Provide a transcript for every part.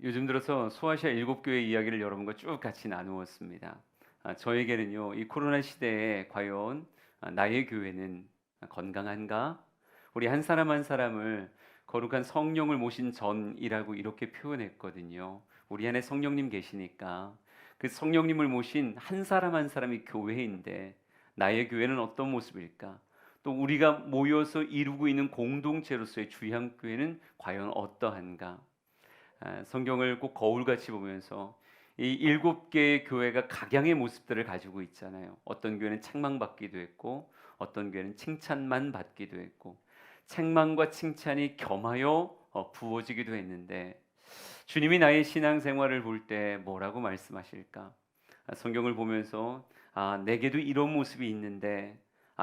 요즘 들어서 소아시아 7교회 이야기를 여러분과 쭉 같이 나누었습니다. 저에게는요, 이 코로나 시대에 과연 나의 교회는 건강한가? 우리 한 사람 한 사람을 거룩한 성령을 모신 전이라고 이렇게 표현했거든요. 우리 안에 성령님 계시니까 그 성령님을 모신 한 사람 한 사람이 교회인데 나의 교회는 어떤 모습일까? 또 우리가 모여서 이루고 있는 공동체로서의 주향교회는 과연 어떠한가? 성경을 꼭 거울같이 보면서 이 7개의 교회가 각양의 모습들을 가지고 있잖아요. 어떤 교회는 책망받기도 했고 어떤 교회는 칭찬만 받기도 했고 책망과 칭찬이 겸하여 부어지기도 했는데 주님이 나의 신앙생활을 볼 때 뭐라고 말씀하실까? 성경을 보면서 내게도 이런 모습이 있는데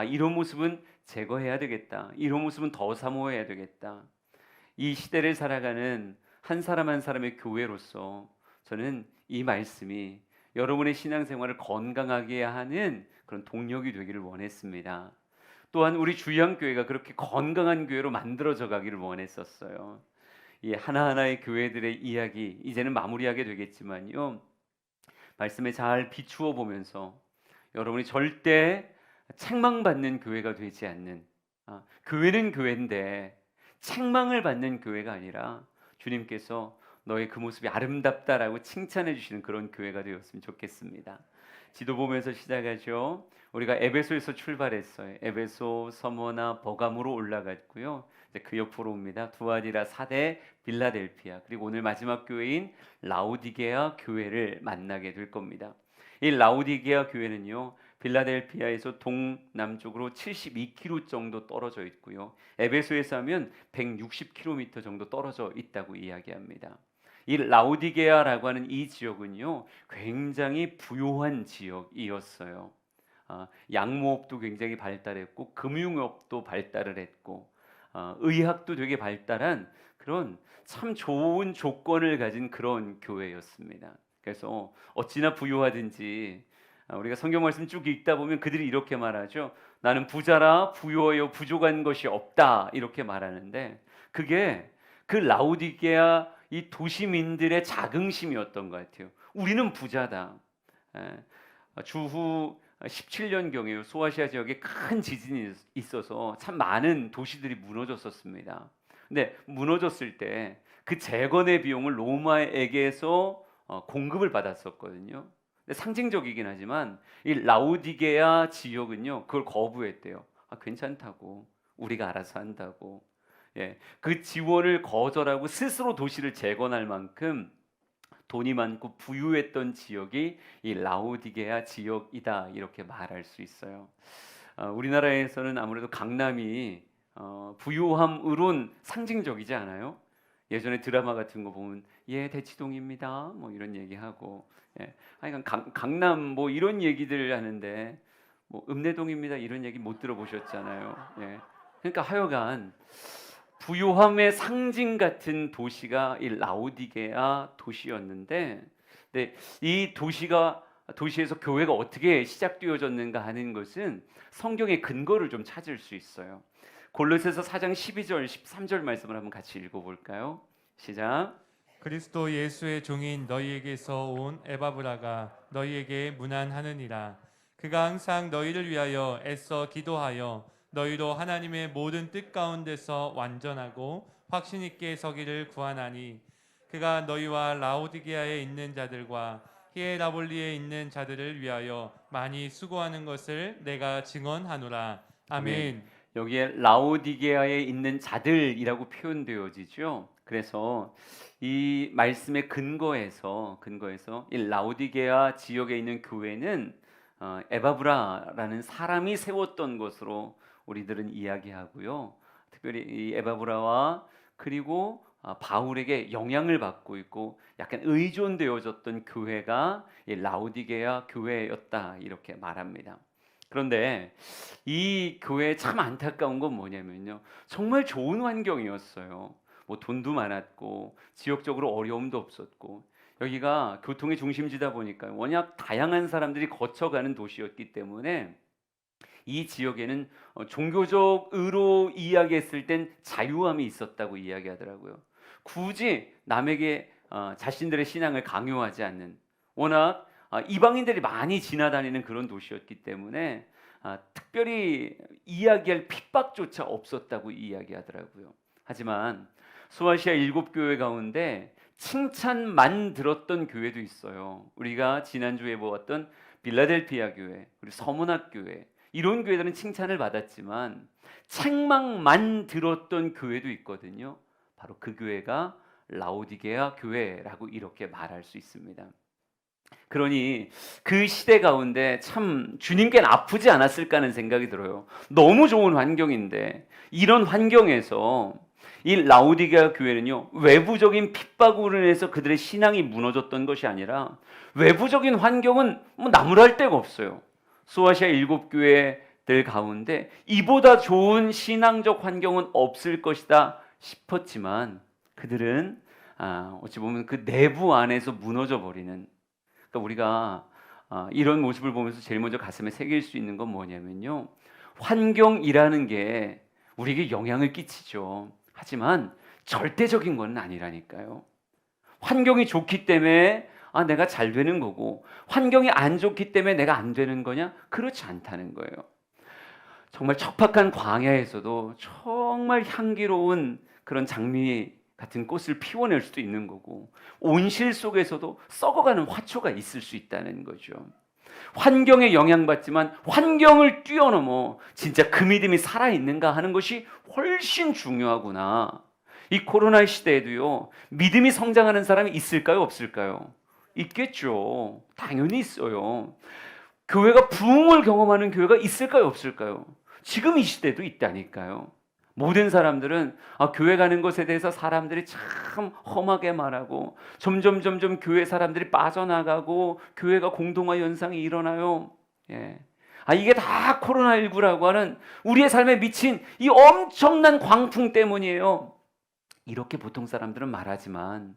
이런 모습은 제거해야 되겠다. 이런 모습은 더 사모해야 되겠다. 이 시대를 살아가는 한 사람 한 사람의 교회로서 저는 이 말씀이 여러분의 신앙생활을 건강하게 하는 그런 동력이 되기를 원했습니다. 또한 우리 주양교회가 그렇게 건강한 교회로 만들어져 가기를 원했었어요. 이 하나하나의 교회들의 이야기 이제는 마무리하게 되겠지만요. 말씀에 잘 비추어 보면서 여러분이 절대 책망받는 교회가 되지 않는 교회는 교회인데 책망을 받는 교회가 아니라 주님께서 너의 그 모습이 아름답다라고 칭찬해 주시는 그런 교회가 되었으면 좋겠습니다. 지도 보면서 시작하죠. 우리가 에베소에서 출발했어요. 에베소, 서머나, 버가모로 올라갔고요. 이제 그 옆으로 옵니다. 두아디라, 사대, 빌라델피아, 그리고 오늘 마지막 교회인 라오디게아 교회를 만나게 될 겁니다. 이 라오디게아 교회는요, 빌라델피아에서 동남쪽으로 72km 정도 떨어져 있고요. 에베소에서 하면 160km 정도 떨어져 있다고 이야기합니다. 이 라오디게아라고 하는 이 지역은요, 굉장히 부유한 지역이었어요. 양모업도 굉장히 발달했고, 금융업도 발달을 했고, 의학도 되게 발달한 그런 참 좋은 조건을 가진 그런 교회였습니다. 그래서 어찌나 부유하든지 우리가 성경 말씀 쭉 읽다 보면 그들이 이렇게 말하죠. 나는 부자라 부유하여 부족한 것이 없다 이렇게 말하는데 그게 그 라오디게아 이 도시민들의 자긍심이었던 것 같아요. 우리는 부자다. 주후 17년경에 소아시아 지역에 큰 지진이 있어서 참 많은 도시들이 무너졌었습니다. 근데 무너졌을 때 그 재건의 비용을 로마에게서 공급을 받았었거든요. 근데 상징적이긴 하지만 이 라오디게아 지역은요 그걸 거부했대요. 괜찮다고 우리가 알아서 한다고. 예, 그 지원을 거절하고 스스로 도시를 재건할 만큼 돈이 많고 부유했던 지역이 이 라오디게아 지역이다 이렇게 말할 수 있어요. 우리나라에서는 아무래도 강남이 부유함으론 상징적이지 않아요? 예전에 드라마 같은 거 보면 예 대치동입니다 뭐 이런 얘기하고 강남 뭐 이런 얘기들 하는데 뭐 읍내동입니다 이런 얘기 못 들어보셨잖아요. 예. 그러니까 하여간 부유함의 상징 같은 도시가 이 라오디게아 도시였는데, 근데 이 도시에서 교회가 어떻게 시작되어졌는가 하는 것은 성경의 근거를 좀 찾을 수 있어요. 골로새서 4장 12절 13절 말씀을 한번 같이 읽어볼까요? 시작. 그리스도 예수의 종인 너희에게서 온 에바브라가 너희에게 문안하느니라. 그가 항상 너희를 위하여 애써 기도하여 너희로 하나님의 모든 뜻 가운데서 완전하고 확신 있게 서기를 구하나니 그가 너희와 라오디게아에 있는 자들과 히에라볼리에 있는 자들을 위하여 많이 수고하는 것을 내가 증언하노라. 아멘. 아멘. 여기에 라오디게아에 있는 자들이라고 표현되어지죠. 그래서 이 말씀의 근거에서 이 라오디게아 지역에 있는 교회는 에바브라라는 사람이 세웠던 것으로 우리들은 이야기하고요. 특별히 이 에바브라와 그리고 바울에게 영향을 받고 있고 약간 의존되어졌던 교회가 이 라오디게아 교회였다 이렇게 말합니다. 그런데 이 교회에 참 안타까운 건 뭐냐면요. 정말 좋은 환경이었어요. 뭐 돈도 많았고 지역적으로 어려움도 없었고 여기가 교통의 중심지다 보니까 워낙 다양한 사람들이 거쳐가는 도시였기 때문에 이 지역에는 종교적으로 이야기했을 땐 자유함이 있었다고 이야기하더라고요. 굳이 남에게 자신들의 신앙을 강요하지 않는, 워낙 이방인들이 많이 지나다니는 그런 도시였기 때문에 특별히 이야기할 핍박조차 없었다고 이야기하더라고요. 하지만 소아시아 7교회 가운데 칭찬만 들었던 교회도 있어요. 우리가 지난주에 보았던 빌라델피아 교회, 그리고 서문학 교회, 이런 교회들은 칭찬을 받았지만 책망만 들었던 교회도 있거든요. 바로 그 교회가 라오디게아 교회라고 이렇게 말할 수 있습니다. 그러니 그 시대 가운데 참 주님께는 아프지 않았을까 하는 생각이 들어요. 너무 좋은 환경인데 이런 환경에서 이 라오디게아 교회는요, 외부적인 핍박으로 인해서 그들의 신앙이 무너졌던 것이 아니라 외부적인 환경은 뭐 나무랄 데가 없어요. 소아시아 7교회들 가운데 이보다 좋은 신앙적 환경은 없을 것이다 싶었지만 그들은 어찌 보면 그 내부 안에서 무너져 버리는, 그러니까 우리가 이런 모습을 보면서 제일 먼저 가슴에 새길 수 있는 건 뭐냐면요, 환경이라는 게 우리에게 영향을 끼치죠. 하지만 절대적인 건 아니라니까요. 환경이 좋기 때문에 내가 잘 되는 거고, 환경이 안 좋기 때문에 내가 안 되는 거냐? 그렇지 않다는 거예요. 정말 척박한 광야에서도 정말 향기로운 그런 장미 같은 꽃을 피워낼 수도 있는 거고, 온실 속에서도 썩어가는 화초가 있을 수 있다는 거죠. 환경에 영향받지만 환경을 뛰어넘어 진짜 그 믿음이 살아있는가 하는 것이 훨씬 중요하구나. 이 코로나 시대에도요, 믿음이 성장하는 사람이 있을까요, 없을까요? 있겠죠. 당연히 있어요. 교회가 부흥을 경험하는 교회가 있을까요, 없을까요? 지금 이 시대도 있다니까요. 모든 사람들은 교회 가는 것에 대해서 사람들이 참 험하게 말하고 점점 교회 사람들이 빠져나가고 교회가 공동화 현상이 일어나요. 예. 이게 다 코로나19라고 하는 우리의 삶에 미친 이 엄청난 광풍 때문이에요. 이렇게 보통 사람들은 말하지만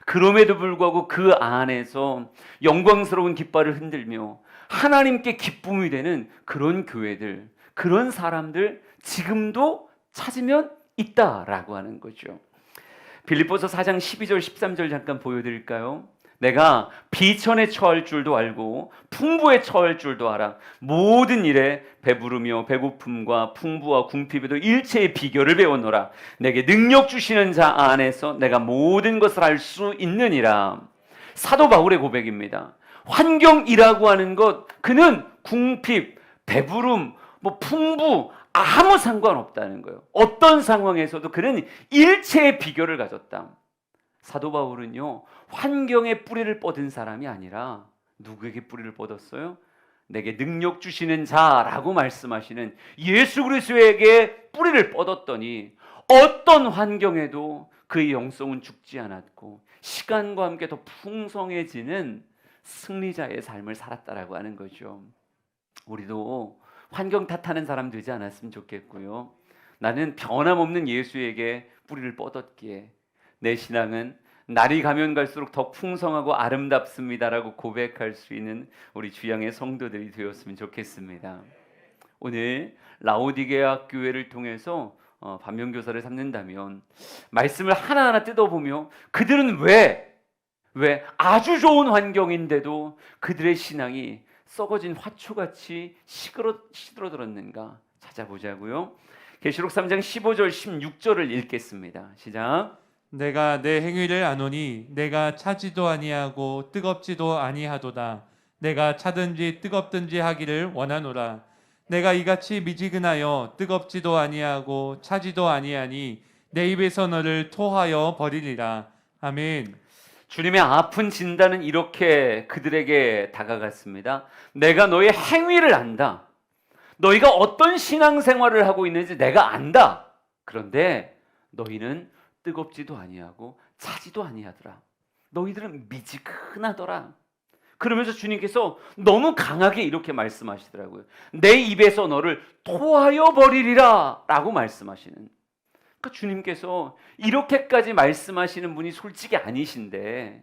그럼에도 불구하고 그 안에서 영광스러운 깃발을 흔들며 하나님께 기쁨이 되는 그런 교회들, 그런 사람들 지금도 찾으면 있다라고 하는 거죠. 빌립보서 4장 12절 13절 잠깐 보여드릴까요? 내가 비천에 처할 줄도 알고 풍부에 처할 줄도 알아. 모든 일에 배부르며 배고픔과 풍부와 궁핍에도 일체의 비결을 배웠노라. 내게 능력 주시는 자 안에서 내가 모든 것을 할 수 있느니라. 사도 바울의 고백입니다. 환경이라고 하는 것, 그는 궁핍, 배부름, 풍부 아무 상관없다는 거예요. 어떤 상황에서도 그는 일체의 비결을 가졌다. 사도 바울은요, 환경에 뿌리를 뻗은 사람이 아니라 누구에게 뿌리를 뻗었어요? 내게 능력 주시는 자라고 말씀하시는 예수 그리스도에게 뿌리를 뻗었더니 어떤 환경에도 그의 영성은 죽지 않았고 시간과 함께 더 풍성해지는 승리자의 삶을 살았다라고 하는 거죠. 우리도 환경 탓하는 사람 되지 않았으면 좋겠고요. 나는 변함없는 예수에게 뿌리를 뻗었기에 내 신앙은 날이 가면 갈수록 더 풍성하고 아름답습니다라고 고백할 수 있는 우리 주양의 성도들이 되었으면 좋겠습니다. 오늘 라오디게아 교회를 통해서 반면교사를 삼는다면 말씀을 하나하나 뜯어보며 그들은 왜 아주 좋은 환경인데도 그들의 신앙이 썩어진 화초같이 시들어들었는가 찾아보자고요. 계시록 3장 15절 16절을 읽겠습니다. 시작. 내가 내 행위를 아노니 내가 차지도 아니하고 뜨겁지도 아니하도다. 내가 차든지 뜨겁든지 하기를 원하노라. 내가 이같이 미지근하여 뜨겁지도 아니하고 차지도 아니하니 내 입에서 너를 토하여 버리리라. 아멘. 주님의 아픈 진단은 이렇게 그들에게 다가갔습니다. 내가 너의 행위를 안다. 너희가 어떤 신앙생활을 하고 있는지 내가 안다. 그런데 너희는 뜨겁지도 아니하고 차지도 아니하더라. 너희들은 미지근하더라. 그러면서 주님께서 너무 강하게 이렇게 말씀하시더라고요. 내 입에서 너를 토하여 버리리라 라고 말씀하시는, 그러니까 주님께서 이렇게까지 말씀하시는 분이 솔직히 아니신데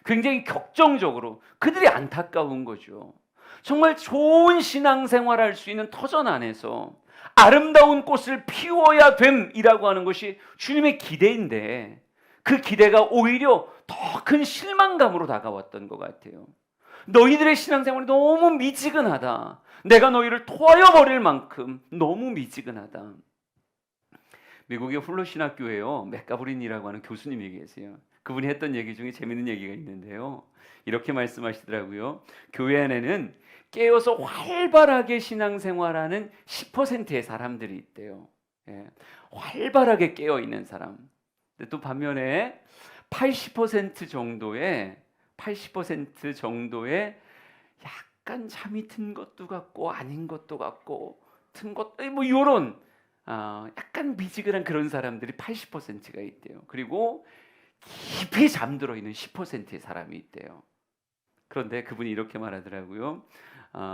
굉장히 격정적으로 그들이 안타까운 거죠. 정말 좋은 신앙생활 할 수 있는 터전 안에서 아름다운 꽃을 피워야 됨이라고 하는 것이 주님의 기대인데 그 기대가 오히려 더 큰 실망감으로 다가왔던 것 같아요. 너희들의 신앙생활이 너무 미지근하다. 내가 너희를 토하여 버릴 만큼 너무 미지근하다. 미국의 훌로신학교에요, 맥가브린이라고 하는 교수님이 계세요. 그분이 했던 얘기 중에 재밌는 얘기가 있는데요. 이렇게 말씀하시더라고요. 교회 안에는 깨어서 활발하게 신앙생활하는 10%의 사람들이 있대요. 예, 활발하게 깨어 있는 사람. 근데 또 반면에 80% 정도의 약간 잠이 든 것도 같고 아닌 것도 같고 든 것 뭐 이런 약간 미지근한 그런 사람들이 80%가 있대요. 그리고 깊이 잠들어 있는 10%의 사람이 있대요. 그런데 그분이 이렇게 말하더라고요.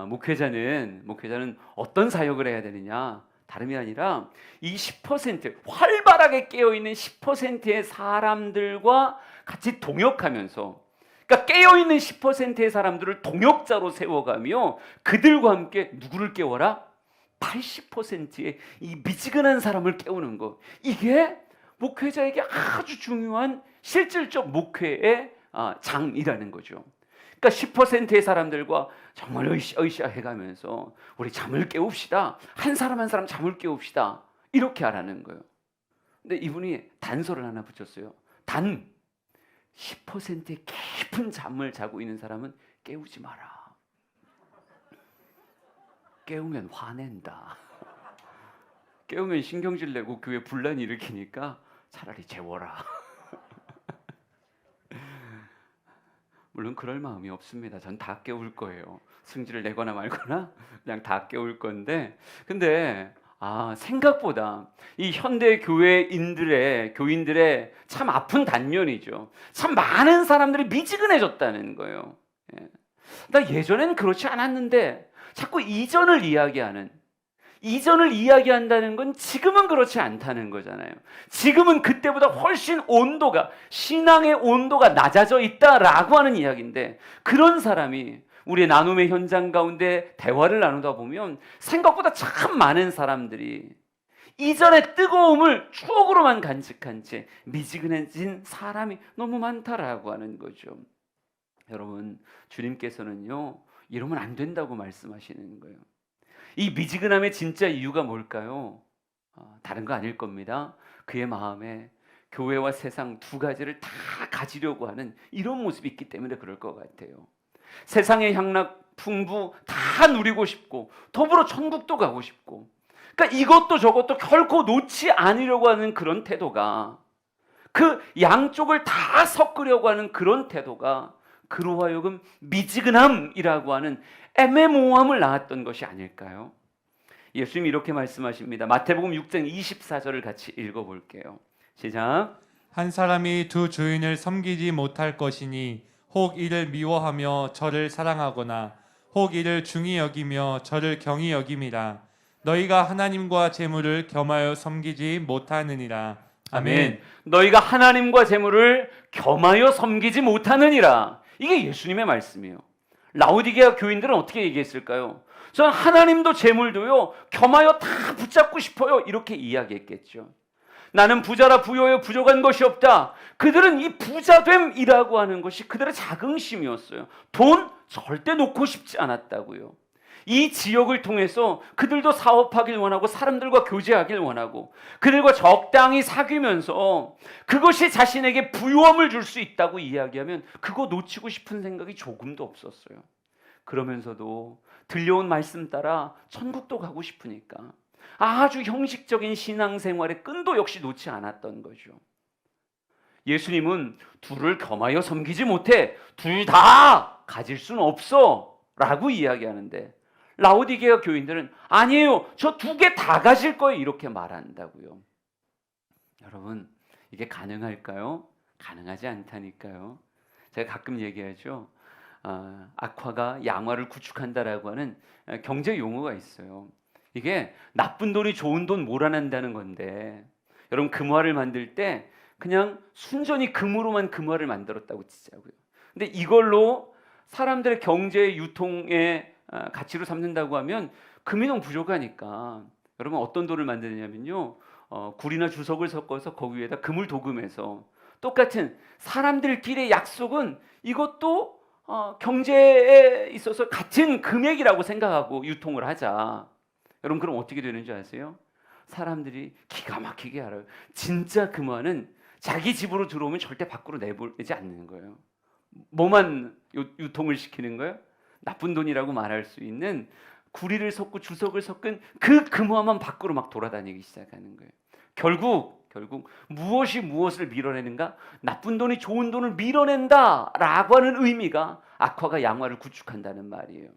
목회자는 어떤 사역을 해야 되느냐? 다름이 아니라 이 10% 활발하게 깨어 있는 10%의 사람들과 같이 동역하면서, 그러니까 깨어 있는 10%의 사람들을 동역자로 세워가며 그들과 함께 누구를 깨워라? 80%의 이 미지근한 사람을 깨우는 것. 이게 목회자에게 아주 중요한 실질적 목회의 장이라는 거죠. 그러니까 10%의 사람들과 정말 으쌰으쌰 해가면서 우리 잠을 깨웁시다. 한 사람 한 사람 잠을 깨웁시다. 이렇게 하라는 거예요. 근데 이분이 단서를 하나 붙였어요. 단 10%의 깊은 잠을 자고 있는 사람은 깨우지 마라. 깨우면 화낸다. 깨우면 신경질 내고 교회 분란 일으키니까 차라리 재워라. 물론 그럴 마음이 없습니다. 전 다 깨울 거예요. 승질을 내거나 말거나 그냥 다 깨울 건데, 근데 생각보다 이 현대 교인들의 참 아픈 단면이죠. 참 많은 사람들이 미지근해졌다는 거예요. 예. 나 예전엔 그렇지 않았는데 자꾸 이전을 이야기한다는 건 지금은 그렇지 않다는 거잖아요. 지금은 그때보다 훨씬 신앙의 온도가 낮아져 있다라고 하는 이야기인데, 그런 사람이 우리의 나눔의 현장 가운데 대화를 나누다 보면 생각보다 참 많은 사람들이 이전의 뜨거움을 추억으로만 간직한 채 미지근해진 사람이 너무 많다라고 하는 거죠. 여러분, 주님께서는요, 이러면 안 된다고 말씀하시는 거예요. 이 미지근함의 진짜 이유가 뭘까요? 다른 거 아닐 겁니다. 그의 마음에 교회와 세상 두 가지를 다 가지려고 하는 이런 모습이 있기 때문에 그럴 것 같아요. 세상의 향락, 풍부 다 누리고 싶고 더불어 천국도 가고 싶고, 그러니까 이것도 저것도 결코 놓지 않으려고 하는 그런 태도가, 그 양쪽을 다 섞으려고 하는 그런 태도가 그로 하여금 미지근함이라고 하는 애매모호함을 낳았던 것이 아닐까요? 예수님이 이렇게 말씀하십니다. 마태복음 6장 24절을 같이 읽어볼게요. 시작. 한 사람이 두 주인을 섬기지 못할 것이니 혹 이를 미워하며 저를 사랑하거나 혹 이를 중히 여기며 저를 경히 여김이라. 너희가 하나님과 재물을 겸하여 섬기지 못하느니라. 아멘. 너희가 하나님과 재물을 겸하여 섬기지 못하느니라. 이게 예수님의 말씀이에요. 라오디게아 교인들은 어떻게 얘기했을까요? 저는 하나님도 재물도요 겸하여 다 붙잡고 싶어요, 이렇게 이야기했겠죠. 나는 부자라 부여에 부족한 것이 없다. 그들은 이 부자됨이라고 하는 것이 그들의 자긍심이었어요. 돈 절대 놓고 싶지 않았다고요. 이 지역을 통해서 그들도 사업하길 원하고 사람들과 교제하길 원하고 그들과 적당히 사귀면서 그것이 자신에게 부유함을 줄 수 있다고 이야기하면 그거 놓치고 싶은 생각이 조금도 없었어요. 그러면서도 들려온 말씀 따라 천국도 가고 싶으니까 아주 형식적인 신앙생활의 끈도 역시 놓지 않았던 거죠. 예수님은 둘을 겸하여 섬기지 못해, 둘 다 가질 수는 없어 라고 이야기하는데, 라오디게아 교인들은 아니에요, 저 두 개 다 가질 거예요, 이렇게 말한다고요. 여러분, 이게 가능할까요? 가능하지 않다니까요. 제가 가끔 얘기하죠. 악화가 양화를 구축한다라고 하는 경제 용어가 있어요. 이게 나쁜 돈이 좋은 돈 몰아낸다는 건데, 여러분 금화를 만들 때 그냥 순전히 금으로만 금화를 만들었다고 치자고요. 근데 이걸로 사람들의 경제 유통의 가치로 삼는다고 하면 금이 너무 부족하니까 여러분 어떤 돌을 만드냐면요, 굴이나 주석을 섞어서 거기 위에다 금을 도금해서 똑같은 사람들끼리의 약속은 이것도 경제에 있어서 같은 금액이라고 생각하고 유통을 하자. 여러분 그럼 어떻게 되는 줄 아세요? 사람들이 기가 막히게 알아요. 진짜 금화는 자기 집으로 들어오면 절대 밖으로 내보내지 않는 거예요. 뭐만 유통을 시키는 거예요? 나쁜 돈이라고 말할 수 있는 구리를 섞고 주석을 섞은 그 금화만 밖으로 막 돌아다니기 시작하는 거예요. 결국 무엇이 무엇을 밀어내는가? 나쁜 돈이 좋은 돈을 밀어낸다라고 하는 의미가 악화가 양화를 구축한다는 말이에요.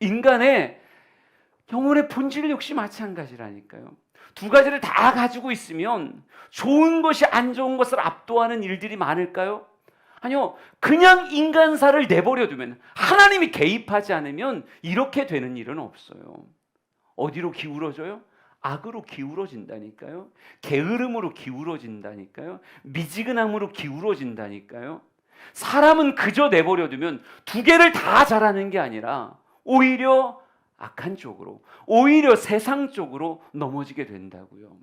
인간의 영혼의 본질 역시 마찬가지라니까요. 두 가지를 다 가지고 있으면 좋은 것이 안 좋은 것을 압도하는 일들이 많을까요? 아니요. 그냥 인간사를 내버려 두면, 하나님이 개입하지 않으면 이렇게 되는 일은 없어요. 어디로 기울어져요? 악으로 기울어진다니까요. 게으름으로 기울어진다니까요. 미지근함으로 기울어진다니까요. 사람은 그저 내버려 두면 두 개를 다 잘하는 게 아니라 오히려 악한 쪽으로, 오히려 세상 쪽으로 넘어지게 된다고요.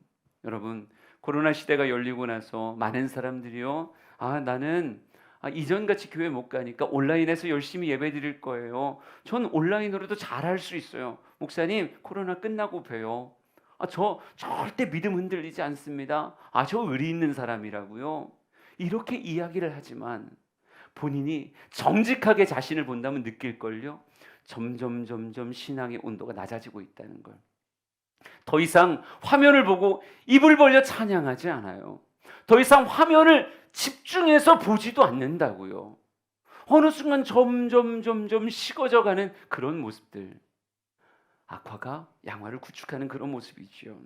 여러분, 코로나 시대가 열리고 나서 많은 사람들이요, 나는 이전같이 교회 못 가니까 온라인에서 열심히 예배 드릴 거예요. 전 온라인으로도 잘할 수 있어요. 목사님, 코로나 끝나고 봬요. 저 절대 믿음 흔들리지 않습니다. 저 의리 있는 사람이라고요. 이렇게 이야기를 하지만 본인이 정직하게 자신을 본다면 느낄걸요. 점점 신앙의 온도가 낮아지고 있다는 걸. 더 이상 화면을 보고 입을 벌려 찬양하지 않아요. 더 이상 화면을 집중해서 보지도 않는다고요. 어느 순간 점점 식어져가는 그런 모습들. 악화가 양화를 구축하는 그런 모습이죠.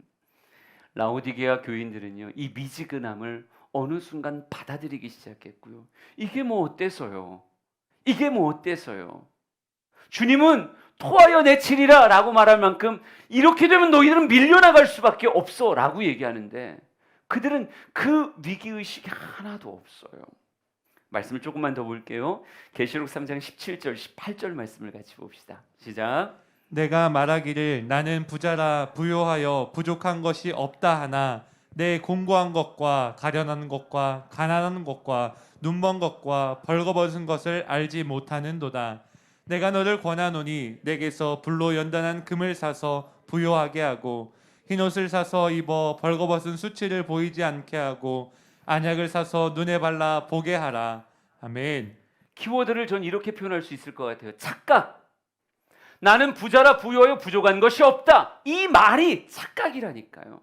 라오디게아 교인들은요, 이 미지근함을 어느 순간 받아들이기 시작했고요. 이게 뭐 어때서요? 이게 뭐 어때서요? 주님은 토하여 내치리라 라고 말할 만큼 이렇게 되면 너희들은 밀려나갈 수밖에 없어 라고 얘기하는데 그들은 그 위기의식이 하나도 없어요. 말씀을 조금만 더 볼게요. 계시록 3장 17절 18절 말씀을 같이 봅시다. 시작. 내가 말하기를 나는 부자라 부요하여 부족한 것이 없다 하나 내 공고한 것과 가련한 것과 가난한 것과 눈먼 것과 벌거벗은 것을 알지 못하는도다. 내가 너를 권하노니 내게서 불로 연단한 금을 사서 부요하게 하고 흰옷을 사서 입어 벌거벗은 수치를 보이지 않게 하고 안약을 사서 눈에 발라 보게 하라. 아멘. 키워드를 전 이렇게 표현할 수 있을 것 같아요. 착각. 나는 부자라 부요하여 부족한 것이 없다. 이 말이 착각이라니까요.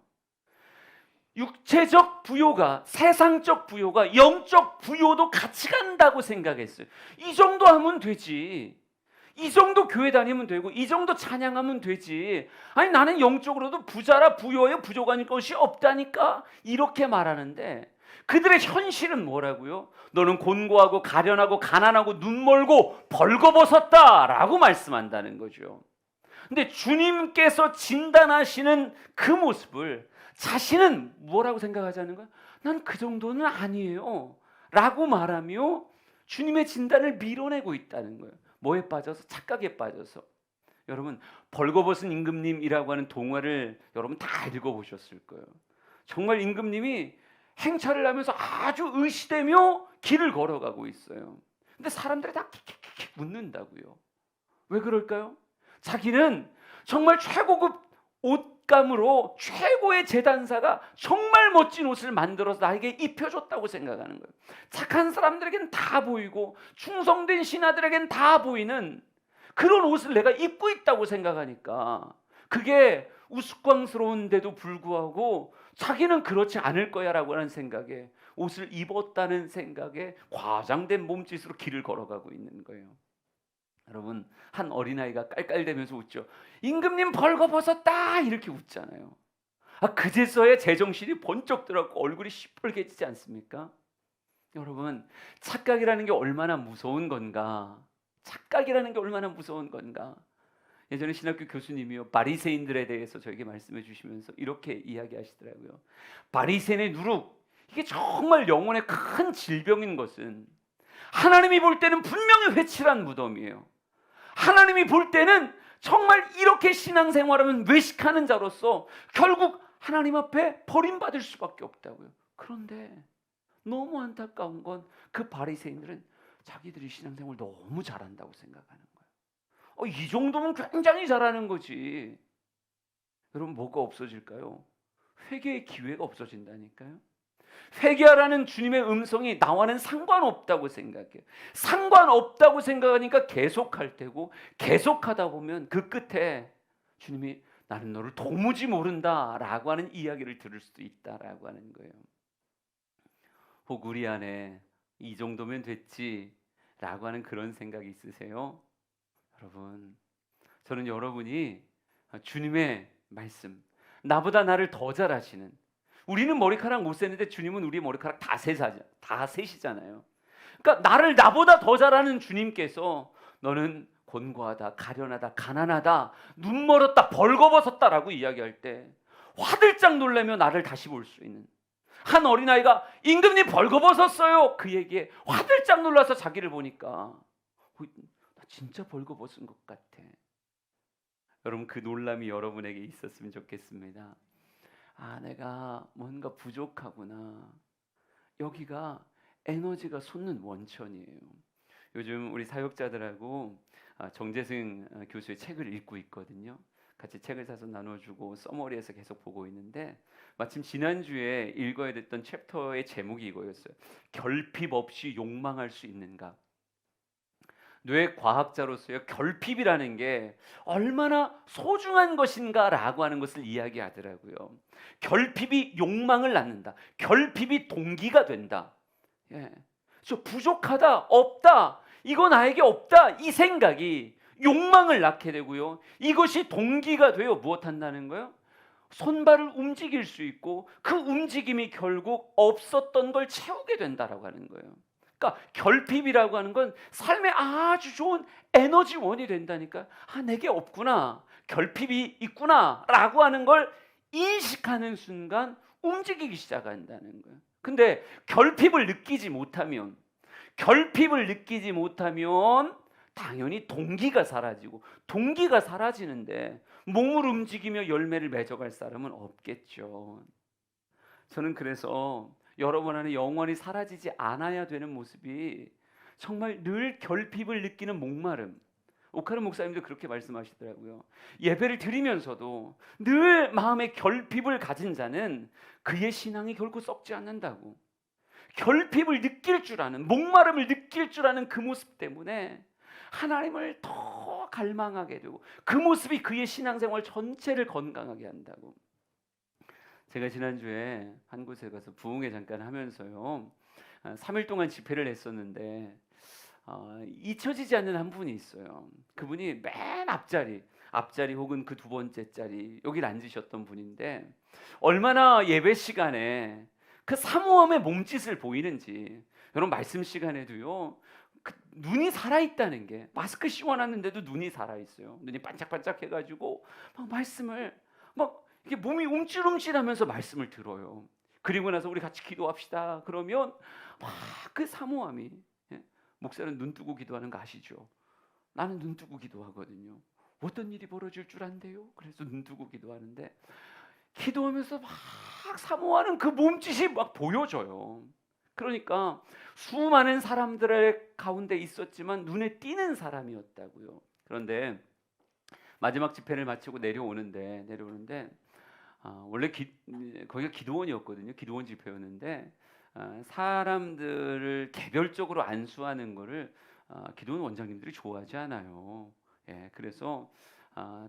육체적 부요가, 세상적 부요가, 영적 부요도 같이 간다고 생각했어요. 이 정도 하면 되지. 이 정도 교회 다니면 되고 이 정도 찬양하면 되지. 아니 나는 영적으로도 부자라 부요하여 부족한 것이 없다니까 이렇게 말하는데 그들의 현실은 뭐라고요? 너는 곤고하고 가련하고 가난하고 눈멀고 벌거벗었다라고 말씀한다는 거죠. 근데 주님께서 진단하시는 그 모습을 자신은 뭐라고 생각하자는 거야? 난 그 정도는 아니에요 라고 말하며 주님의 진단을 밀어내고 있다는 거예요. 뭐에 빠져서? 착각에 빠져서. 여러분, 벌거벗은 임금님이라고 하는 동화를 여러분 다 읽어보셨을 거예요. 정말 임금님이 행차를 하면서 아주 의시되며 길을 걸어가고 있어요. 근데 사람들이 다 킥킥킥 묻는다고요. 왜 그럴까요? 자기는 정말 최고급 옷감으로 최고의 제단사가 정말 멋진 옷을 만들어서 나에게 입혀줬다고 생각하는 거예요. 착한 사람들에겐 다 보이고 충성된 신하들에겐 다 보이는 그런 옷을 내가 입고 있다고 생각하니까 그게 우스꽝스러운데도 불구하고 자기는 그렇지 않을 거야 라고 하는 생각에 옷을 입었다는 생각에 과장된 몸짓으로 길을 걸어가고 있는 거예요. 여러분, 한 어린아이가 깔깔대면서 웃죠. 임금님 벌거벗었다 이렇게 웃잖아요. 그제서야 제정신이 번쩍 들어가고 얼굴이 시뻘개지지 않습니까? 여러분, 착각이라는 게 얼마나 무서운 건가. 착각이라는 게 얼마나 무서운 건가. 예전에 신학교 교수님이요, 바리새인들에 대해서 저에게 말씀해 주시면서 이렇게 이야기하시더라고요. 바리새인의 누룩, 이게 정말 영혼의 큰 질병인 것은 하나님이 볼 때는 분명히 회칠한 무덤이에요. 하나님이 볼 때는 정말 이렇게 신앙생활하면 외식하는 자로서 결국 하나님 앞에 버림받을 수밖에 없다고요. 그런데 너무 안타까운 건 그 바리새인들은 자기들이 신앙생활 너무 잘한다고 생각하는 거예요. 이 정도면 굉장히 잘하는 거지. 여러분 뭐가 없어질까요? 회개의 기회가 없어진다니까요. 회개하라는 주님의 음성이 나와는 상관없다고 생각해요. 상관없다고 생각하니까 계속할 테고 계속하다 보면 그 끝에 주님이 나는 너를 도무지 모른다라고 하는 이야기를 들을 수도 있다라고 하는 거예요. 혹 우리 안에 이 정도면 됐지라고 하는 그런 생각이 있으세요? 여러분, 저는 여러분이 주님의 말씀, 나보다 나를 더 잘 아시는, 우리는 머리카락 못 세는데 주님은 우리 머리카락 다 세시잖아요. 그러니까 나보다 더 잘 아는 주님께서 너는 곤고하다, 가련하다, 가난하다, 눈 멀었다, 벌거벗었다라고 이야기할 때 화들짝 놀라며 나를 다시 볼 수 있는, 한 어린아이가 임금님 벌거벗었어요 그 얘기에 화들짝 놀라서 자기를 보니까 나 진짜 벌거벗은 것 같아. 여러분 그 놀람이 여러분에게 있었으면 좋겠습니다. 내가 뭔가 부족하구나. 여기가 에너지가 솟는 원천이에요. 요즘 우리 사역자들하고 정재승 교수의 책을 읽고 있거든요. 같이 책을 사서 나눠주고 써머리에서 계속 보고 있는데 마침 지난주에 읽어야 됐던 챕터의 제목이 이거였어요. 결핍 없이 욕망할 수 있는가. 뇌 과학자로서요, 결핍이라는 게 얼마나 소중한 것인가라고 하는 것을 이야기하더라고요. 결핍이 욕망을 낳는다. 결핍이 동기가 된다. 예. 저 부족하다, 없다, 이거 나에게 없다, 이 생각이 욕망을 낳게 되고요. 이것이 동기가 되어 무엇 한다는 거예요? 손발을 움직일 수 있고 그 움직임이 결국 없었던 걸 채우게 된다라고 하는 거예요. 그러니까 결핍이라고 하는 건 삶에 아주 좋은 에너지원이 된다니까. 내게 없구나, 결핍이 있구나라고 하는 걸 인식하는 순간 움직이기 시작한다는 거예요. 근데 결핍을 느끼지 못하면 당연히 동기가 사라지고, 동기가 사라지는데 몸을 움직이며 열매를 맺어갈 사람은 없겠죠. 저는 그래서 여러분 안에 영원히 사라지지 않아야 되는 모습이 정말 늘 결핍을 느끼는 목마름. 오카르 목사님도 그렇게 말씀하시더라고요. 예배를 드리면서도 늘 마음에 결핍을 가진 자는 그의 신앙이 결코 썩지 않는다고. 결핍을 느낄 줄 아는, 목마름을 느낄 줄 아는 그 모습 때문에 하나님을 더 갈망하게 되고 그 모습이 그의 신앙생활 전체를 건강하게 한다고. 제가 지난주에 한 곳에 가서 부흥회 잠깐 하면서요, 3일 동안 집회를 했었는데 잊혀지지 않는 한 분이 있어요. 그분이 맨 앞자리 혹은 그 두 번째 자리 여기 앉으셨던 분인데 얼마나 예배 시간에 그 사모함의 몸짓을 보이는지. 여러분 말씀 시간에도요, 눈이 살아있다는 게, 마스크 씌워놨는데도 눈이 살아있어요. 눈이 반짝반짝 해가지고 막 말씀을 막 이게 몸이 움찔움찔하면서 말씀을 들어요. 그리고 나서 우리 같이 기도합시다 그러면 막 그 사모함이, 예? 목사는 눈 뜨고 기도하는 거 아시죠? 나는 눈 뜨고 기도하거든요. 어떤 일이 벌어질 줄 안대요. 그래서 눈 뜨고 기도하는데 기도하면서 막 사모하는 그 몸짓이 막 보여져요. 그러니까 수많은 사람들의 가운데 있었지만 눈에 띄는 사람이었다고요. 그런데 마지막 집회를 마치고 내려오는데 원래 거기가 기도원이었거든요. 기도원 집회였는데 사람들을 개별적으로 안수하는 거를 기도원 원장님들이 좋아하지 않아요. 예, 그래서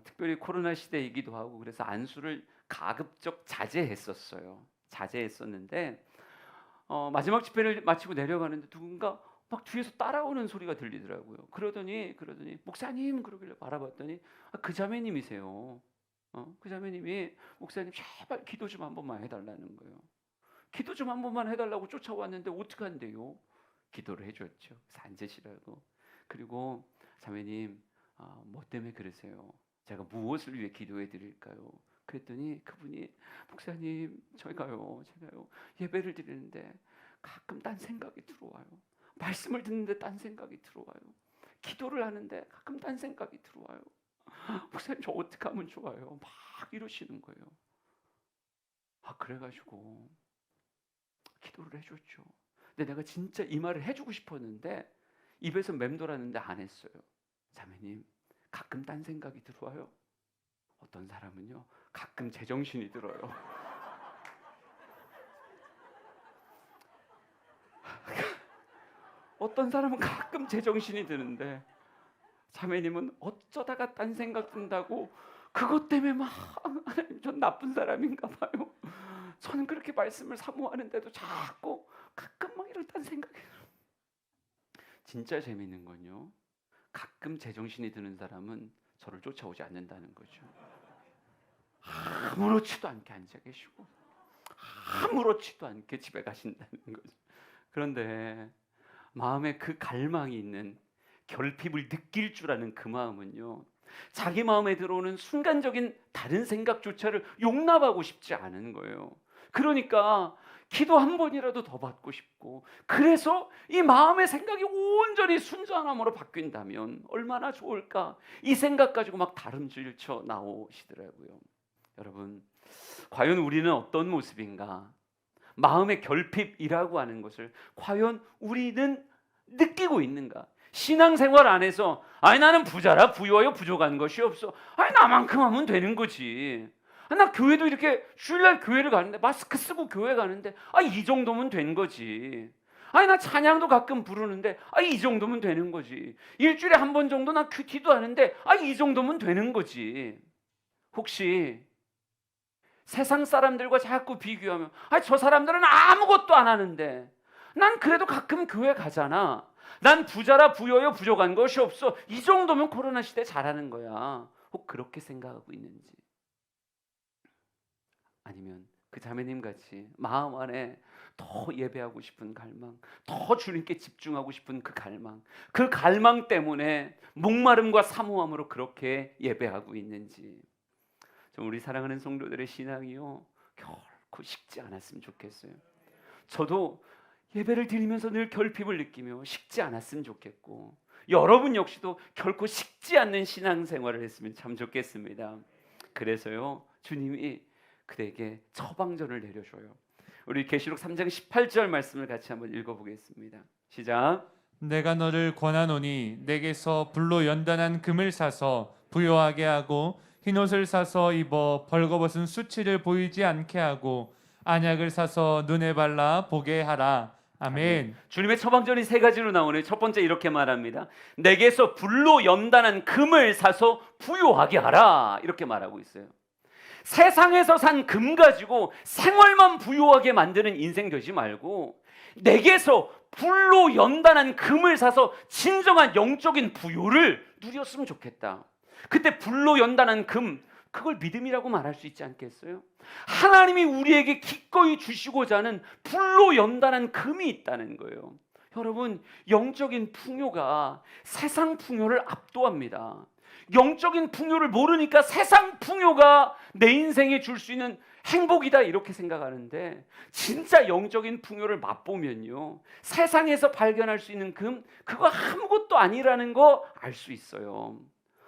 특별히 코로나 시대이기도 하고 그래서 안수를 가급적 자제했었는데 마지막 집회를 마치고 내려가는데 누군가 막 뒤에서 따라오는 소리가 들리더라고요. 그러더니 목사님 그러길래 바라봤더니 그 자매님이세요. 그 자매님이 목사님 제발 기도 좀 한 번만 해달라는 거예요. 기도 좀 한 번만 해달라고 쫓아왔는데 어떡한데요? 기도를 해줬죠. 그래서 앉으시라고. 그리고 자매님 뭐 때문에 그러세요? 제가 무엇을 위해 기도해 드릴까요? 그랬더니 그분이 목사님 제가요 예배를 드리는데 가끔 딴 생각이 들어와요. 말씀을 듣는데 딴 생각이 들어와요. 기도를 하는데 가끔 딴 생각이 들어와요. 목사님 저 어떻게 하면 좋아요? 막 이러시는 거예요. 그래가지고 기도를 해줬죠. 근데 내가 진짜 이 말을 해주고 싶었는데 입에서 맴돌았는데 안 했어요. 자매님, 가끔 딴 생각이 들어와요. 어떤 사람은요, 가끔 제정신이 들어요. 어떤 사람은 가끔 제정신이 드는데, 자매님은 어쩌다가 딴 생각 든다고 그것 때문에 막 하나님, 전 나쁜 사람인가 봐요. 저는 그렇게 말씀을 사모하는데도 자꾸 가끔 막 이런 딴 생각이 들어요. 진짜 재밌는 건요, 가끔 제정신이 드는 사람은 저를 쫓아오지 않는다는 거죠. 아무렇지도 않게 앉아 계시고 아무렇지도 않게 집에 가신다는 거죠. 그런데 마음에 그 갈망이 있는, 결핍을 느낄 줄 아는 그 마음은요, 자기 마음에 들어오는 순간적인 다른 생각조차를 용납하고 싶지 않은 거예요. 그러니까 기도 한 번이라도 더 받고 싶고, 그래서 이 마음의 생각이 온전히 순전함으로 바뀐다면 얼마나 좋을까, 이 생각 가지고 막 다름질 쳐 나오시더라고요. 여러분, 과연 우리는 어떤 모습인가? 마음의 결핍이라고 하는 것을 과연 우리는 느끼고 있는가? 신앙생활 안에서 아니 나는 부자라 부유하여 부족한 것이 없어, 아니 나만큼 하면 되는 거지, 나 교회도 이렇게 주일날 교회를 가는데 마스크 쓰고 교회 가는데 이 정도면 된 거지, 아니 나 찬양도 가끔 부르는데 이 정도면 되는 거지, 일주일에 한 번 정도 나 큐티도 하는데 이 정도면 되는 거지. 혹시 세상 사람들과 자꾸 비교하면 저 사람들은 아무것도 안 하는데 난 그래도 가끔 교회 가잖아, 난 부자라 부여여 부족한 것이 없어, 이 정도면 코로나 시대 잘하는 거야, 혹 그렇게 생각하고 있는지, 아니면 그 자매님 같이 마음 안에 더 예배하고 싶은 갈망, 더 주님께 집중하고 싶은 그 갈망 때문에 목마름과 사모함으로 그렇게 예배하고 있는지. 우리 사랑하는 성도들의 신앙이요, 결코 식지 않았으면 좋겠어요. 저도 예배를 드리면서 늘 결핍을 느끼며 식지 않았으면 좋겠고, 여러분 역시도 결코 식지 않는 신앙생활을 했으면 참 좋겠습니다. 그래서요, 주님이 그에게 처방전을 내려줘요. 우리 계시록 3장 18절 말씀을 같이 한번 읽어보겠습니다. 시작. 내가 너를 권하노니 내게서 불로 연단한 금을 사서 부요하게 하고 흰옷을 사서 입어 벌거벗은 수치를 보이지 않게 하고 안약을 사서 눈에 발라 보게 하라. 아멘. 주님의 처방전이 세 가지로 나오네요. 첫 번째 이렇게 말합니다. 내게서 불로 연단한 금을 사서 부요하게 하라, 이렇게 말하고 있어요. 세상에서 산 금 가지고 생활만 부요하게 만드는 인생 되지 말고 내게서 불로 연단한 금을 사서 진정한 영적인 부요를 누렸으면 좋겠다. 그때 불로 연단한 금, 그걸 믿음이라고 말할 수 있지 않겠어요? 하나님이 우리에게 기꺼이 주시고자 하는 불로 연단한 금이 있다는 거예요. 여러분, 영적인 풍요가 세상 풍요를 압도합니다. 영적인 풍요를 모르니까 세상 풍요가 내 인생에 줄 수 있는 행복이다 이렇게 생각하는데, 진짜 영적인 풍요를 맛보면요, 세상에서 발견할 수 있는 금, 그거 아무것도 아니라는 거 알 수 있어요.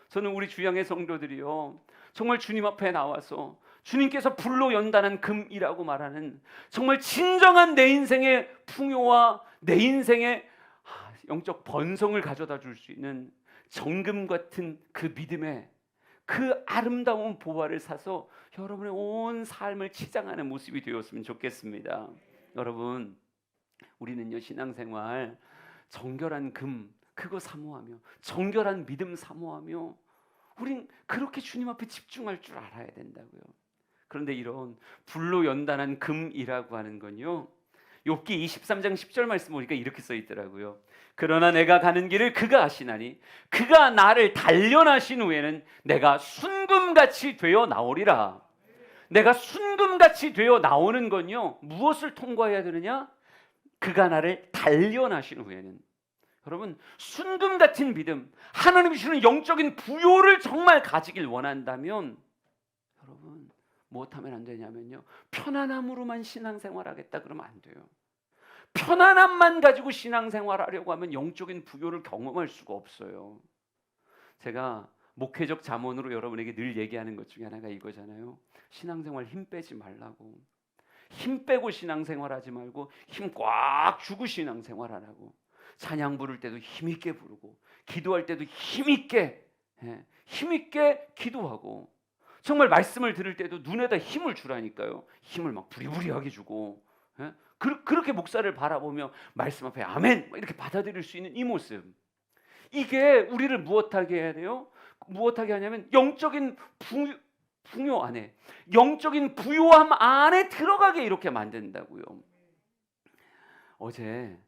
저는 우리 주양의 성도들이요, 정말 주님 앞에 나와서 주님께서 불로 연단한 금이라고 말하는 정말 진정한 내 인생의 풍요와 내 인생의 영적 번성을 가져다 줄 수 있는 정금 같은 그 믿음의 그 아름다운 보화를 사서 여러분의 온 삶을 치장하는 모습이 되었으면 좋겠습니다. 여러분, 우리는요, 신앙생활 정결한 금 그거 사모하며 정결한 믿음 사모하며 우린 그렇게 주님 앞에 집중할 줄 알아야 된다고요. 그런데 이런 불로 연단한 금이라고 하는 건요, 욥기 23장 10절 말씀 보니까 이렇게 써 있더라고요. 그러나 내가 가는 길을 그가 아시나니 그가 나를 단련하신 후에는 내가 순금같이 되어 나오리라. 내가 순금같이 되어 나오는 건요, 무엇을 통과해야 되느냐? 그가 나를 단련하신 후에는. 여러분, 순금 같은 믿음, 하나님이 주는 영적인 부요를 정말 가지길 원한다면 여러분, 무엇하면 안 되냐면요, 편안함으로만 신앙생활하겠다 그러면 안 돼요. 편안함만 가지고 신앙생활하려고 하면 영적인 부요를 경험할 수가 없어요. 제가 목회적 잠언으로 여러분에게 늘 얘기하는 것 중에 하나가 이거잖아요. 신앙생활 힘 빼지 말라고. 힘 빼고 신앙생활하지 말고 힘 꽉 주고 신앙생활하라고. 찬양 부를 때도 힘 있게 부르고 기도할 때도 힘 있게 힘 있게 기도하고 정말 말씀을 들을 때도 눈에다 힘을 주라니까요. 힘을 막 부리부리하게 주고 그렇게 목사를 바라보며 말씀 앞에 아멘 이렇게 받아들일 수 있는 이 모습, 이게 우리를 무엇하게 해야 돼요? 무엇하게 하냐면 영적인 풍요 안에, 영적인 부요함 안에 들어가게 이렇게 만든다고요. 어제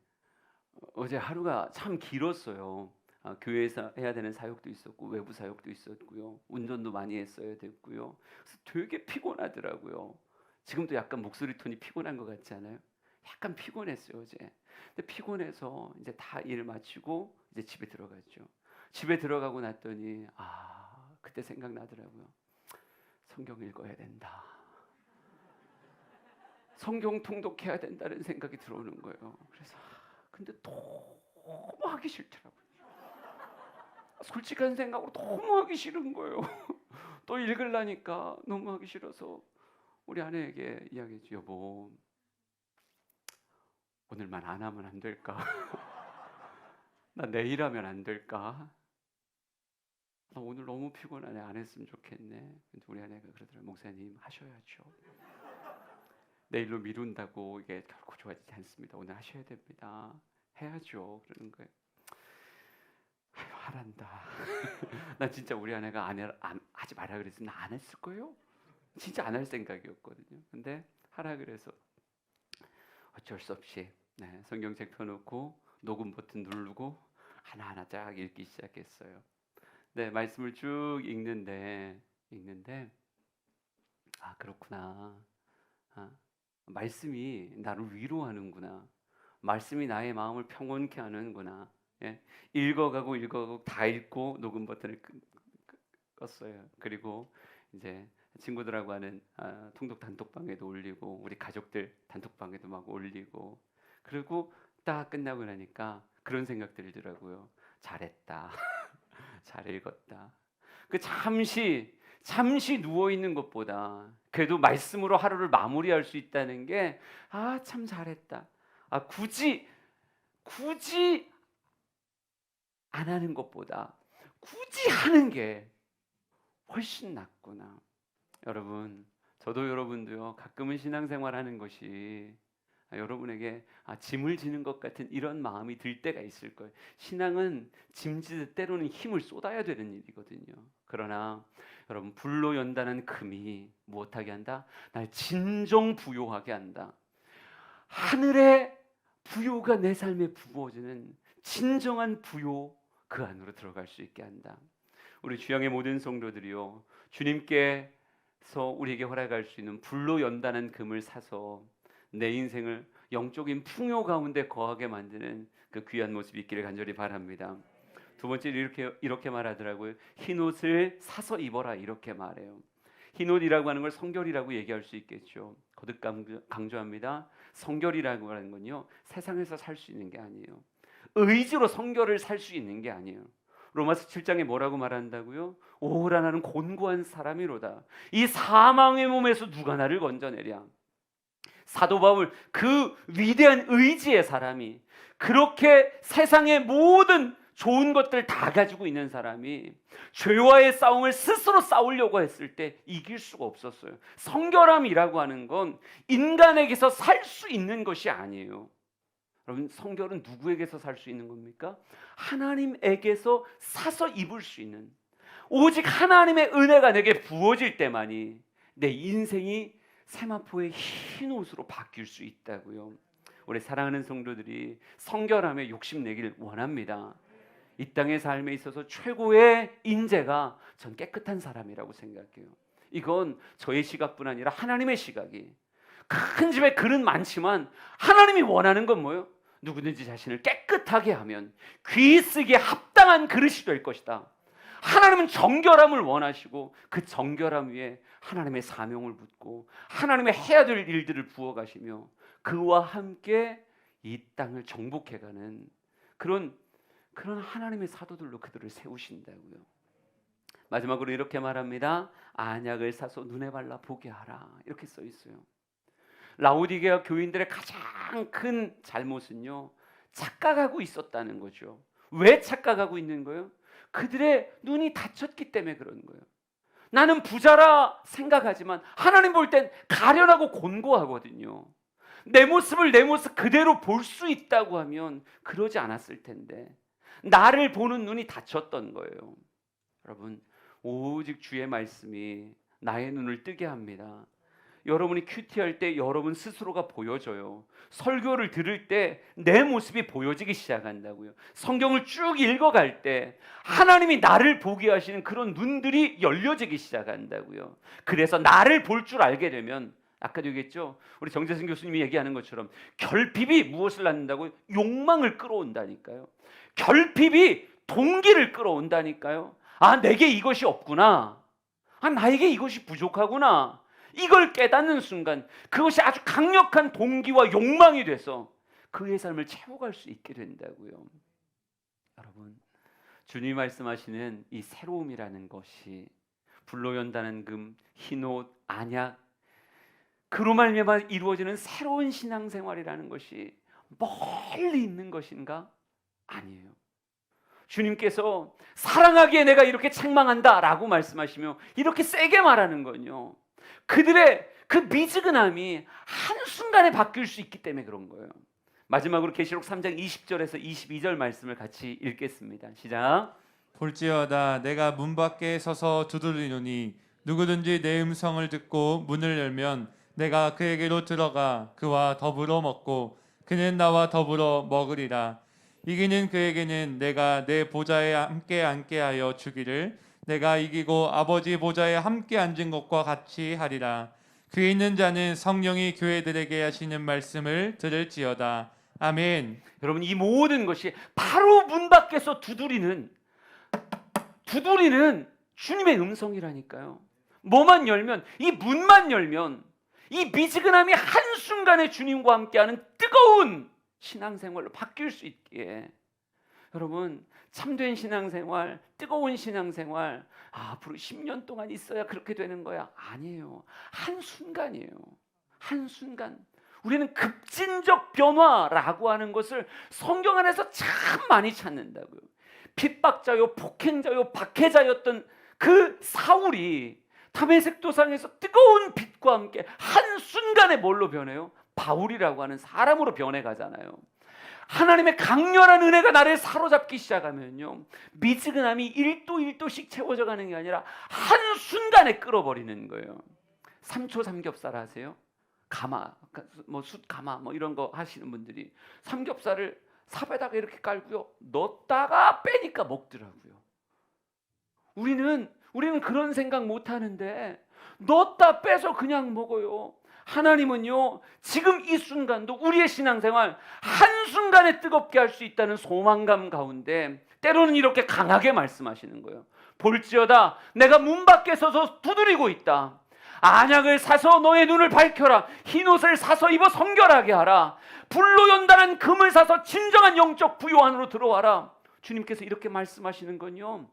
하루가 참 길었어요. 교회에서 해야 되는 사역도 있었고 외부 사역도 있었고요. 운전도 많이 했어야 됐고요. 그래서 되게 피곤하더라고요. 지금도 약간 목소리 톤이 피곤한 것 같지 않아요? 약간 피곤했어요 어제. 근데 피곤해서 이제 다 일 마치고 이제 집에 들어갔죠. 집에 들어가고 났더니 그때 생각나더라고요. 성경 읽어야 된다. 성경 통독해야 된다는 생각이 들어오는 거예요. 그래서 근데 너무 하기 싫더라고요. 솔직한 생각으로 너무 하기 싫은 거예요. 또 읽으려니까 너무 하기 싫어서 우리 아내에게 이야기했죠. 여보, 오늘만 안 하면 안 될까? 나 내일 하면 안 될까? 나 오늘 너무 피곤하네. 안 했으면 좋겠네. 근데 우리 아내가 그러더라고요. 목사님 하셔야죠. 내일로 미룬다고 이게 결코 좋아지지 않습니다. 오늘 하셔야 됩니다. 해야죠. 그러는 거예요. 아유, 하란다. 나 진짜 우리 아내가 하지 마라 그랬으면 나 안 했을 거예요. 진짜 안 할 생각이었거든요. 근데 하라 그래서 어쩔 수 없이 성경책 펴놓고 녹음 버튼 누르고 하나하나 쫙 읽기 시작했어요. 네, 말씀을 쭉 읽는데 그렇구나. 말씀이 나를 위로하는구나. 말씀이 나의 마음을 평온케 하는구나. 읽어가고 다 읽고 녹음 버튼을 껐어요. 그리고 이제 친구들하고 하는 통독 단톡방에도 올리고 우리 가족들 단톡방에도 막 올리고, 그리고 딱 끝나고 나니까 그런 생각들이 들더라고요. 잘했다. 잘 읽었다. 그 잠시 누워 있는 것보다 그래도 말씀으로 하루를 마무리할 수 있다는 게 참 잘했다. 굳이 안 하는 것보다 굳이 하는 게 훨씬 낫구나. 여러분, 저도 여러분도요. 가끔은 신앙생활하는 것이 여러분에게 짐을 지는 것 같은 이런 마음이 들 때가 있을 거예요. 신앙은 짐지듯 때로는 힘을 쏟아야 되는 일이거든요. 그러나 여러분, 불로 연다는 금이 무엇하게 한다? 날 진정 부요하게 한다. 하늘의 부요가 내 삶에 부어지는 진정한 부요, 그 안으로 들어갈 수 있게 한다. 우리 주양의 모든 성도들이요, 주님께서 우리에게 허락할 수 있는 불로 연다는 금을 사서 내 인생을 영적인 풍요 가운데 거하게 만드는 그 귀한 모습이 있기를 간절히 바랍니다. 두 번째 이렇게 말하더라고요. 흰 옷을 사서 입어라, 이렇게 말해요. 흰 옷이라고 하는 걸 성결이라고 얘기할 수 있겠죠. 거듭 강조합니다. 성결이라고 하는 건요, 세상에서 살 수 있는 게 아니에요. 의지로 성결을 살 수 있는 게 아니에요. 로마서 7장에 뭐라고 말한다고요? 오라 나는 곤고한 사람이로다. 이 사망의 몸에서 누가 나를 건져내랴. 사도 바울, 그 위대한 의지의 사람이, 그렇게 세상의 모든 좋은 것들 다 가지고 있는 사람이 죄와의 싸움을 스스로 싸우려고 했을 때 이길 수가 없었어요. 성결함이라고 하는 건 인간에게서 살 수 있는 것이 아니에요. 여러분, 성결은 누구에게서 살 수 있는 겁니까? 하나님에게서 사서 입을 수 있는, 오직 하나님의 은혜가 내게 부어질 때만이 내 인생이 세마포의 흰 옷으로 바뀔 수 있다고요. 우리 사랑하는 성도들이 성결함에 욕심내길 원합니다. 이 땅의 삶에 있어서 최고의 인재가 전 깨끗한 사람이라고 생각해요. 이건 저의 시각뿐 아니라 하나님의 시각이. 큰 집에 그릇 많지만 하나님이 원하는 건 뭐예요? 누구든지 자신을 깨끗하게 하면 귀 쓰기에 합당한 그릇이 될 것이다. 하나님은 정결함을 원하시고 그 정결함 위에 하나님의 사명을 붓고 하나님의 해야 될 일들을 부어가시며 그와 함께 이 땅을 정복해가는 그런 하나님의 사도들로 그들을 세우신다고요. 마지막으로 이렇게 말합니다. 안약을 사서 눈에 발라 보게 하라, 이렇게 써 있어요. 라오디게아 교인들의 가장 큰 잘못은요, 착각하고 있었다는 거죠. 왜 착각하고 있는 거예요? 그들의 눈이 닫혔기 때문에 그런 거예요. 나는 부자라 생각하지만 하나님 볼 땐 가련하고 곤고하거든요. 내 모습을 내 모습 그대로 볼 수 있다고 하면 그러지 않았을 텐데 나를 보는 눈이 닫혔던 거예요. 여러분, 오직 주의 말씀이 나의 눈을 뜨게 합니다. 여러분이 큐티할 때 여러분 스스로가 보여져요. 설교를 들을 때 내 모습이 보여지기 시작한다고요. 성경을 쭉 읽어갈 때 하나님이 나를 보게 하시는 그런 눈들이 열려지기 시작한다고요. 그래서 나를 볼 줄 알게 되면, 아까도 얘기했죠, 우리 정재승 교수님이 얘기하는 것처럼 결핍이 무엇을 낳는다고요? 욕망을 끌어온다니까요. 결핍이 동기를 끌어온다니까요. 아, 내게 이것이 없구나. 아, 나에게 이것이 부족하구나. 이걸 깨닫는 순간 그것이 아주 강력한 동기와 욕망이 돼서 그의 삶을 채워갈 수 있게 된다고요. 여러분, 주님이 말씀하시는 이 새로움이라는 것이 불로 연다는 금, 흰옷, 안약, 그로 말미암아 이루어지는 새로운 신앙생활이라는 것이 멀리 있는 것인가? 아니에요. 주님께서 사랑하기에 내가 이렇게 책망한다 라고 말씀하시며 이렇게 세게 말하는 건요, 그들의 그 미지근함이 한순간에 바뀔 수 있기 때문에 그런 거예요. 마지막으로 계시록 3장 20절에서 22절 말씀을 같이 읽겠습니다. 시작. 볼지어다 내가 문 밖에 서서 두드리노니 누구든지 내 음성을 듣고 문을 열면 내가 그에게로 들어가 그와 더불어 먹고 그는 나와 더불어 먹으리라. 이기는 그에게는 내가 내 보좌에 함께 앉게 하여 주기를 내가 이기고 아버지 보좌에 함께 앉은 것과 같이 하리라. 그에 있는 자는 성령이 교회들에게 하시는 말씀을 들을지어다. 아멘. 여러분, 이 모든 것이 바로 문 밖에서 두드리는 주님의 음성이라니까요. 뭐만 열면, 이 문만 열면 이 미지근함이 한순간에 주님과 함께하는 뜨거운 신앙생활로 바뀔 수 있기에, 여러분, 참된 신앙생활, 뜨거운 신앙생활, 앞으로 10년 동안 있어야 그렇게 되는 거야. 아니에요. 한순간이에요. 한순간. 우리는 급진적 변화라고 하는 것을 성경 안에서 참 많이 찾는다고요. 핍박자요, 폭행자요, 박해자였던 그 사울이 다메섹 도상에서 뜨거운 빛과 함께 한순간에 뭘로 변해요? 바울이라고 하는 사람으로 변해가잖아요. 하나님의 강렬한 은혜가 나를 사로잡기 시작하면요, 미지근함이 1도 1도씩 채워져 가는 게 아니라 한순간에 끌어버리는 거예요. 삼초 삼겹살 하세요? 가마, 숯 가마 이런 거 하시는 분들이 삼겹살을 삽에다가 이렇게 깔고요, 넣었다가 빼니까 먹더라고요. 우리는 그런 생각 못 하는데 넣었다 빼서 그냥 먹어요. 하나님은요, 지금 이 순간도 우리의 신앙생활 한순간에 뜨겁게 할 수 있다는 소망감 가운데 때로는 이렇게 강하게 말씀하시는 거예요. 볼지어다 내가 문 밖에 서서 두드리고 있다. 안약을 사서 너의 눈을 밝혀라. 흰옷을 사서 입어 성결하게 하라. 불로 연단한 금을 사서 진정한 영적 부요 안으로 들어와라. 주님께서 이렇게 말씀하시는 건요,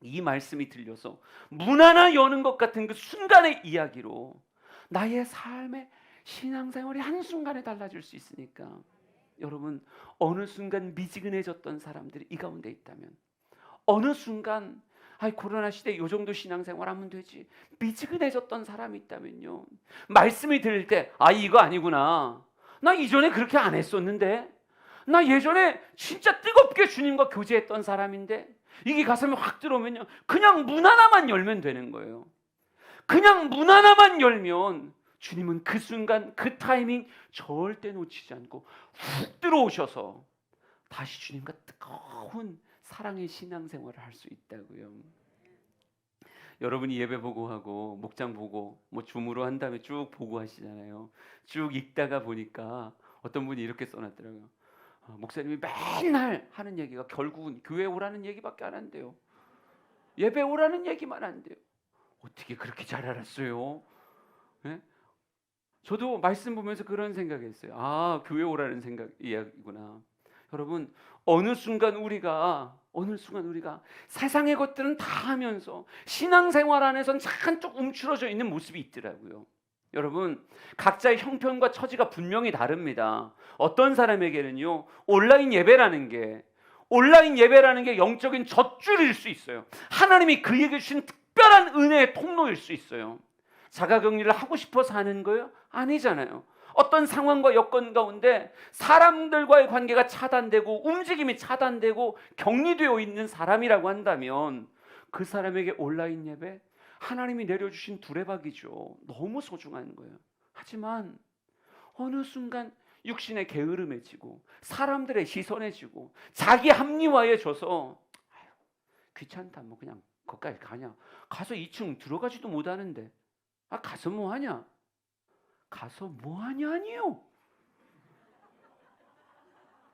이 말씀이 들려서 문 하나 여는 것 같은 그 순간의 이야기로 나의 삶의 신앙생활이 한순간에 달라질 수 있으니까, 여러분, 어느 순간 미지근해졌던 사람들이 이 가운데 있다면, 어느 순간 코로나 시대에 이 정도 신앙생활 하면 되지, 미지근해졌던 사람이 있다면요, 말씀이 들릴 때 이거 아니구나, 나 이전에 그렇게 안 했었는데, 나 예전에 진짜 뜨겁게 주님과 교제했던 사람인데, 이게 가슴에 확 들어오면요, 그냥 문 하나만 열면 되는 거예요. 그냥 문 하나만 열면 주님은 그 순간 그 타이밍 절대 놓치지 않고 훅 들어오셔서 다시 주님과 뜨거운 사랑의 신앙생활을 할 수 있다고요. 여러분이 예배 보고하고 목장 보고 주무로 한 다음에 쭉 보고 하시잖아요. 쭉 읽다가 보니까 어떤 분이 이렇게 써놨더라고요. 목사님이 맨날 하는 얘기가 결국은 교회 오라는 얘기밖에 안 한대요. 예배 오라는 얘기만 한대요. 어떻게 그렇게 잘 알았어요? 네? 저도 말씀 보면서 그런 생각했어요. 교회 오라는 생각 이야기구나. 여러분, 어느 순간 우리가 세상의 것들은 다 하면서 신앙생활 안에선 한쪽 움츠러져 있는 모습이 있더라고요. 여러분, 각자의 형편과 처지가 분명히 다릅니다. 어떤 사람에게는요, 온라인 예배라는 게 영적인 젖줄일 수 있어요. 하나님이 그에게 주신 특별한 은혜의 통로일 수 있어요. 자가격리를 하고 싶어서 하는 거예요? 아니잖아요. 어떤 상황과 여건 가운데 사람들과의 관계가 차단되고 움직임이 차단되고 격리되어 있는 사람이라고 한다면 그 사람에게 온라인 예배, 하나님이 내려주신 두레박이죠. 너무 소중한 거예요. 하지만 어느 순간 육신의 게으름에 지고 사람들의 시선에 지고 자기 합리화에 져서 귀찮다, 뭐 그냥 거기까지 가냐, 가서 2층 들어가지도 못하는데 가서 뭐하냐, 가서 뭐하냐니요.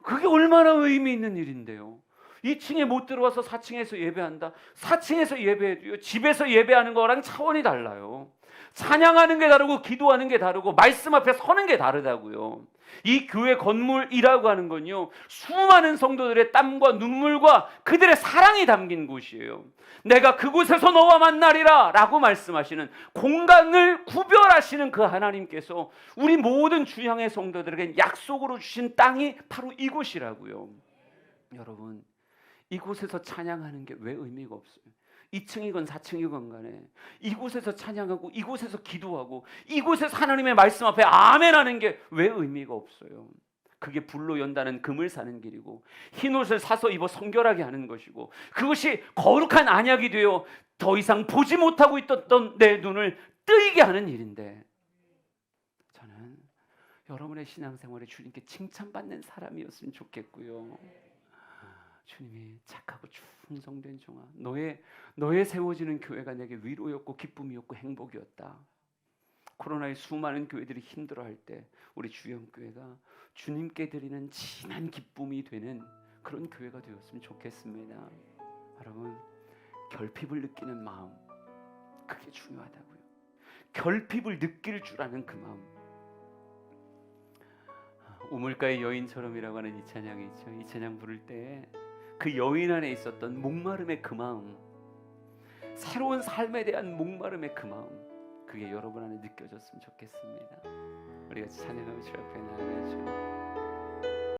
그게 얼마나 의미 있는 일인데요. 2층에 못 들어와서 4층에서 예배한다. 4층에서 예배해도요, 집에서 예배하는 거랑 차원이 달라요. 찬양하는 게 다르고 기도하는 게 다르고 말씀 앞에 서는 게 다르다고요. 이 교회 건물이라고 하는 건요, 수많은 성도들의 땀과 눈물과 그들의 사랑이 담긴 곳이에요. 내가 그곳에서 너와 만나리라 라고 말씀하시는, 공간을 구별하시는 그 하나님께서 우리 모든 주향의 성도들에게 약속으로 주신 땅이 바로 이곳이라고요. 여러분, 이곳에서 찬양하는 게 왜 의미가 없어요? 2층이건 4층이건 간에 이곳에서 찬양하고 이곳에서 기도하고 이곳에서 하나님의 말씀 앞에 아멘하는 게 왜 의미가 없어요? 그게 불로 연다는 금을 사는 길이고 흰옷을 사서 입어 성결하게 하는 것이고 그것이 거룩한 안약이 되어 더 이상 보지 못하고 있던 내 눈을 뜨이게 하는 일인데, 저는 여러분의 신앙생활에 주님께 칭찬받는 사람이었으면 좋겠고요. 주님이 착하고 충성된 종아, 너의 세워지는 교회가 내게 위로였고 기쁨이었고 행복이었다. 코로나의 수많은 교회들이 힘들어할 때 우리 주영교회가 주님께 드리는 진한 기쁨이 되는 그런 교회가 되었으면 좋겠습니다. 여러분, 결핍을 느끼는 마음, 그게 중요하다고요. 결핍을 느낄 줄 아는 그 마음. 우물가의 여인처럼이라고 하는 이 찬양이 있죠. 이 찬양 부를 때 그 여인 안에 있었던 목마름의 그 마음, 새로운 삶에 대한 목마름의 그 마음, 그게 여러분 안에 느껴졌으면 좋겠습니다. 우리가 찬양하며 주 앞에 나아가죠.